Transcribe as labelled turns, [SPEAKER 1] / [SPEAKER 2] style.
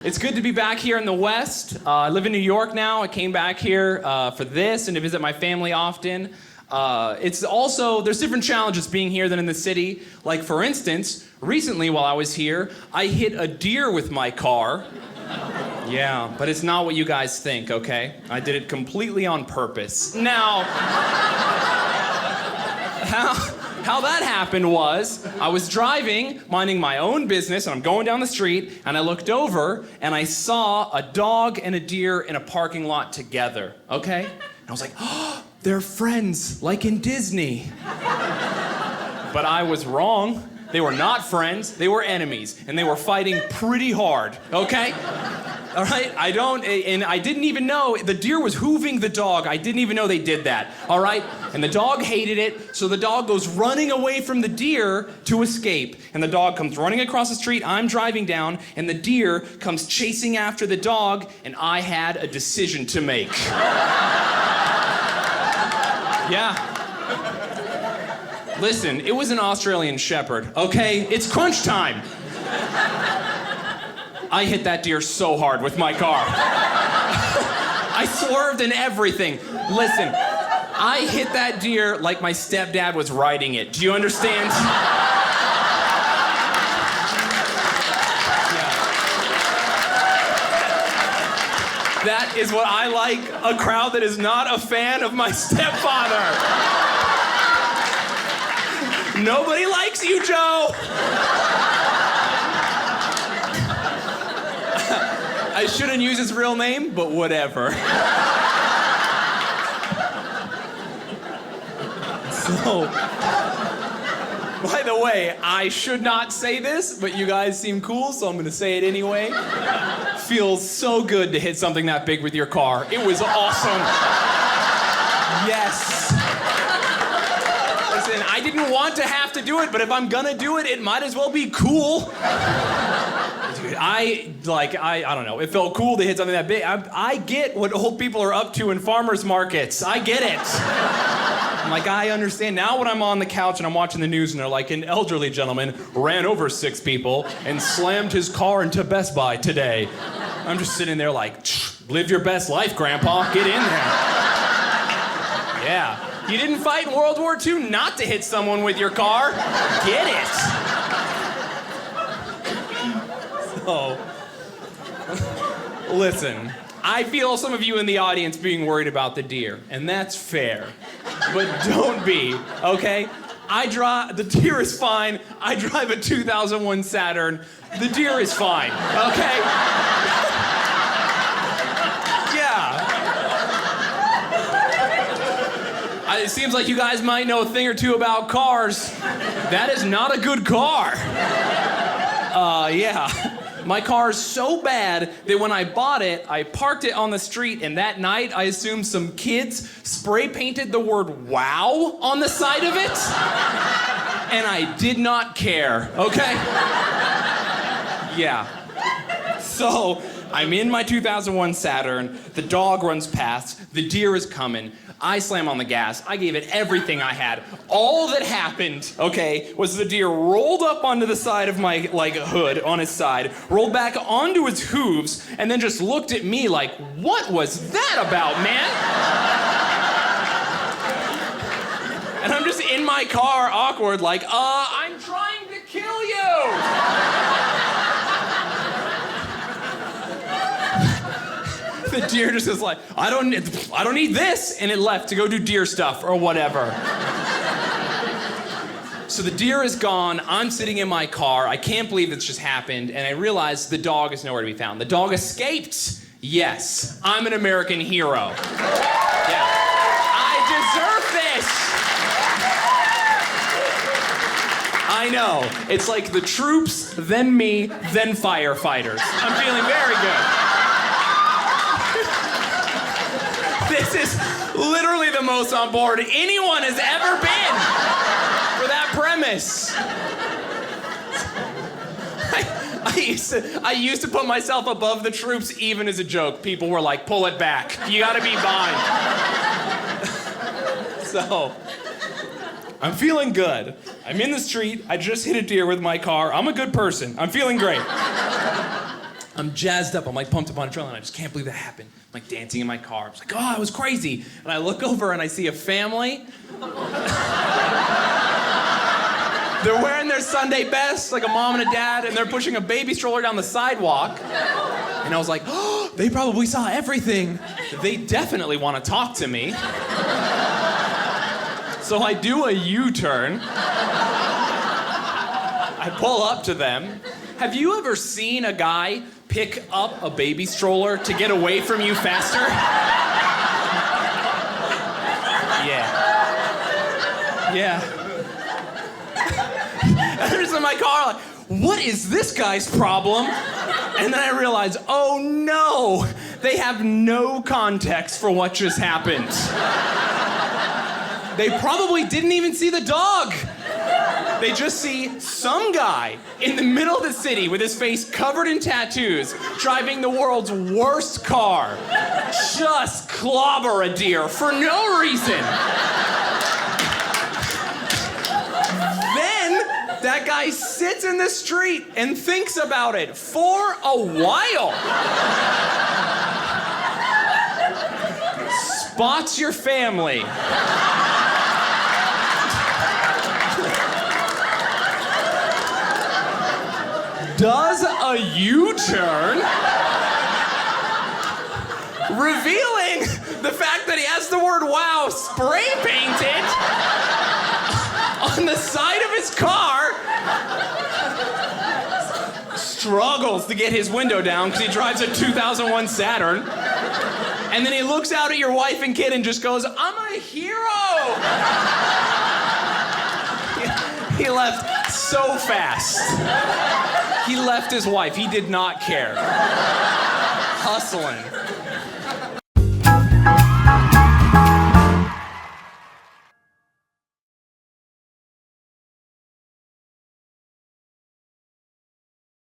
[SPEAKER 1] It's good to be back here in the West. I live in New York now. I came back here for this and to visit my family often. It's also, there's different challenges being here than in the city. Like, for instance, recently while I was here, I hit a deer with my car. Yeah, but it's not what you guys think, okay? I did it completely on purpose. Now, how that happened was, I was driving, minding my own business, and I'm going down the street, and I looked over, and I saw a dog and a deer in a parking lot together, okay? And I was like, oh, they're friends, like in Disney. But I was wrong. They were not friends, they were enemies, and they were fighting pretty hard, okay? All right, I didn't even know, the deer was hooving the dog. I didn't even know they did that, all right? And the dog hated it, so the dog goes running away from the deer to escape. And the dog comes running across the street, I'm driving down, and the deer comes chasing after the dog, and I had a decision to make. Yeah. Listen, it was an Australian Shepherd, okay? It's crunch time. I hit that deer so hard with my car. I swerved and everything. Listen, I hit that deer like my stepdad was riding it. Do you understand? Yeah. That is what I like, a crowd that is not a fan of my stepfather. Nobody likes you, Joe. I shouldn't use his real name, but whatever. So, by the way, I should not say this, but you guys seem cool, so I'm gonna say it anyway. Feels so good to hit something that big with your car. It was awesome. Yes. Listen, I didn't want to have to do it, but if I'm gonna do it, it might as well be cool. Dude, I don't know. It felt cool to hit something that big. I get what old people are up to in farmers markets. I get it. I'm like, I understand. Now when I'm on the couch and I'm watching the news and they're like, an elderly gentleman ran over 6 people and slammed his car into Best Buy today. I'm just sitting there like, live your best life, Grandpa. Get in there. Yeah. You didn't fight in World War II not to hit someone with your car. Get it. So, listen, I feel some of you in the audience being worried about the deer, and that's fair. But don't be, okay? The deer is fine. I drive a 2001 Saturn. The deer is fine, okay? Yeah. It seems like you guys might know a thing or two about cars. That is not a good car. Yeah. My car is so bad that when I bought it, I parked it on the street, and that night, I assume some kids spray painted the word wow on the side of it. And I did not care, okay? Yeah. So, I'm in my 2001 Saturn, the dog runs past, the deer is coming, I slam on the gas, I gave it everything I had. All that happened, okay, was the deer rolled up onto the side of my, hood on his side, rolled back onto his hooves, and then just looked at me like, what was that about, man? And I'm just in my car, awkward, like, I'm trying to kill you! The deer just is like, I don't need this, and it left to go do deer stuff or whatever. So the deer is gone, I'm sitting in my car, I can't believe this just happened, and I realize the dog is nowhere to be found. The dog escaped. Yes, I'm an American hero. Yeah. I deserve this. I know, it's like the troops, then me, then firefighters. I'm feeling very good. This is literally the most on board anyone has ever been for that premise. I used to put myself above the troops even as a joke. People were like, pull it back. You gotta be behind. So, I'm feeling good. I'm in the street. I just hit a deer with my car. I'm a good person. I'm feeling great. I'm jazzed up. I'm like pumped up on adrenaline. I just can't believe that happened. I'm like dancing in my car. I'm like, oh, it was crazy. And I look over and I see a family. They're wearing their Sunday best, like a mom and a dad, and they're pushing a baby stroller down the sidewalk. And I was like, oh, they probably saw everything. They definitely want to talk to me. So I do a U-turn. I pull up to them. Have you ever seen a guy pick up a baby stroller to get away from you faster? Yeah. I'm just in my car like, what is this guy's problem? And then I realize, oh no, they have no context for what just happened. They probably didn't even see the dog. They just see some guy in the middle of the city with his face covered in tattoos, driving the world's worst car, just clobber a deer for no reason. Then that guy sits in the street and thinks about it for a while. Spots your family. Does a U-turn, revealing the fact that he has the word wow spray painted on the side of his car. Struggles to get his window down because he drives a 2001 Saturn. And then he looks out at your wife and kid and just goes, I'm a hero. He left so fast. He left his wife. He did not care. Hustling.